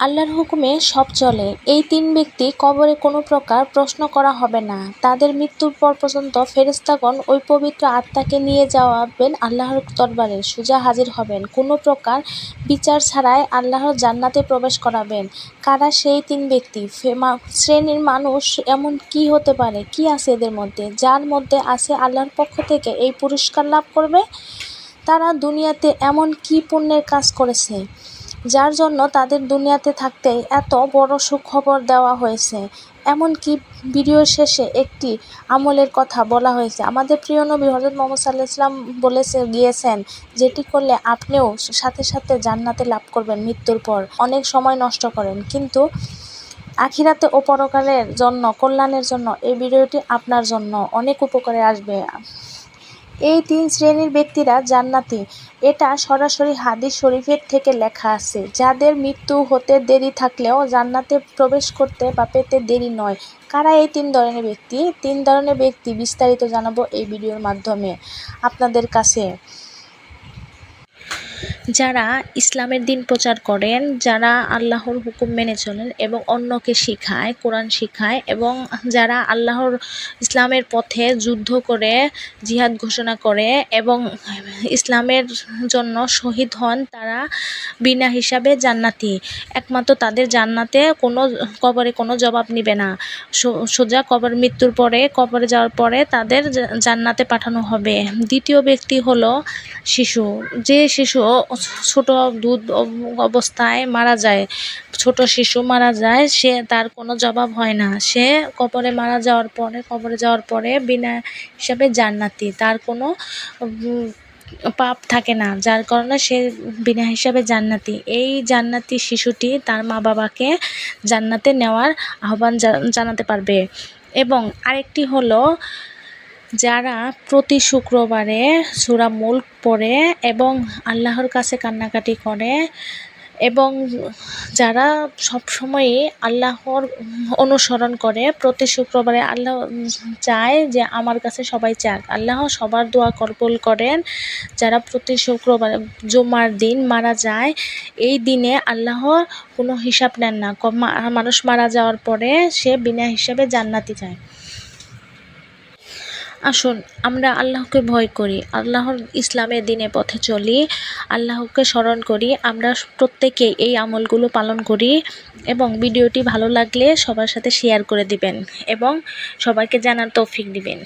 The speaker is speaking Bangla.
আল্লাহর হুকুমে সব চলে। এই তিন ব্যক্তি কবরে কোনো প্রকার প্রশ্ন করা হবে না। তাদের মৃত্যুর পর পর্যন্ত ফেরেশতাগণ ওই পবিত্র আত্মাকে নিয়ে যাওয়াবেন আল্লাহর দরবারে, সোজা হাজির হবেন। কোনো প্রকার বিচার ছাড়াই আল্লাহর জান্নাতে প্রবেশ করাবেন। কারা সেই তিন ব্যক্তি? শ্রেণীর মানুষ এমন কি হতে পারে, কি আছে এদের মধ্যে, যার মধ্যে আছে আল্লাহর পক্ষ থেকে এই পুরস্কার লাভ করবে? তারা দুনিয়াতে এমন কি পুণ্যের কাজ করেছে যার জন্য তাদের দুনিয়াতে থাকতেই এত বড় সুখবর দেওয়া হয়েছে? এমনকি ভিডিওর শেষে একটি আমলের কথা বলা হয়েছে। আমাদের প্রিয় নবী হযরত মুহাম্মদ সাল্লাল্লাহু আলাইহি ওয়াসাল্লাম বলে গিয়েছেন, যেটি করলে আপনিও সাথে সাথে জান্নাতে লাভ করবেন মৃত্যুর পর। অনেক সময় নষ্ট করেন, কিন্তু আখিরাতে ও পরকালের জন্য, কল্যাণের জন্য এই ভিডিওটি আপনার জন্য অনেক উপকারে আসবে। এই তিন শ্রেণীর ব্যক্তিরা জান্নাতি, এটা সরাসরি হাদিস শরীফের থেকে লেখা আছে। যাদের মৃত্যু হতে দেরি থাকলেও জান্নাতে প্রবেশ করতে বা পেতে দেরি নয়। কারা এই তিন ধরনের ব্যক্তি? তিন ধরনের ব্যক্তি বিস্তারিত জানাবো এই ভিডিওর মাধ্যমে আপনাদের কাছে। যারা ইসলামের দিন প্রচার করেন, যারা আল্লাহর হুকুম মেনে চলেন এবং অন্যকে শিখায়, কোরআন শিখায়, এবং যারা আল্লাহর ইসলামের পথে যুদ্ধ করে জিহাদ ঘোষণা করে এবং ইসলামের জন্য শহীদ হন, তারা বিনা হিসাবে জান্নাতি। একমাত্র তাদের জান্নাতে কবরে কোনো জবাব নিবে না। সোজা মৃত্যুর পরে, কবরে যাওয়ার পরে তাদের জান্নাতে পাঠানো হবে। দ্বিতীয় ব্যক্তি হলো শিশু। যে শিশু ছোট দুধ অবস্থায় মারা যায়, ছোট শিশু মারা যায়, তার কোনো জবাব হয় না। সে কবরে যাওয়ার পরে বিনা হিসাবে জান্নাতি, তার কোনো পাপ থাকে না, যার কারণে সে বিনা হিসাবে জান্নাতি। এই জান্নাতি শিশুটি তার মা বাবাকে জান্নাতে নেওয়ার আহ্বান জানাতে পারবে। এবং আরেকটি হলো যারা প্রতি শুক্রবারে সূরা মুলক পড়ে এবং আল্লাহর কাছে কান্নাকাটি করে এবং যারা সবসময়ই আল্লাহর অনুসরণ করে। প্রতি শুক্রবারে আল্লাহ চায় যে আমার কাছে সবাই চাক, আল্লাহ সবার দোয়া কবুল করেন। যারা প্রতি শুক্রবারে জুমার দিন মারা যায়, এই দিনে আল্লাহ কোনো হিসাব নেন না। মানুষ মারা যাওয়ার পরে সে বিনা হিসাবে জান্নাতি যায়। আসুন আমরা আল্লাহকে ভয় করি, আল্লাহর ইসলামের দিনে পথে চলি, আল্লাহকে স্মরণ করি। আমরা প্রত্যেকেই এই আমলগুলো পালন করি এবং ভিডিওটি ভালো লাগলে সবার সাথে শেয়ার করে দিবেন এবং সবাইকে জানার তৌফিক দিবেন।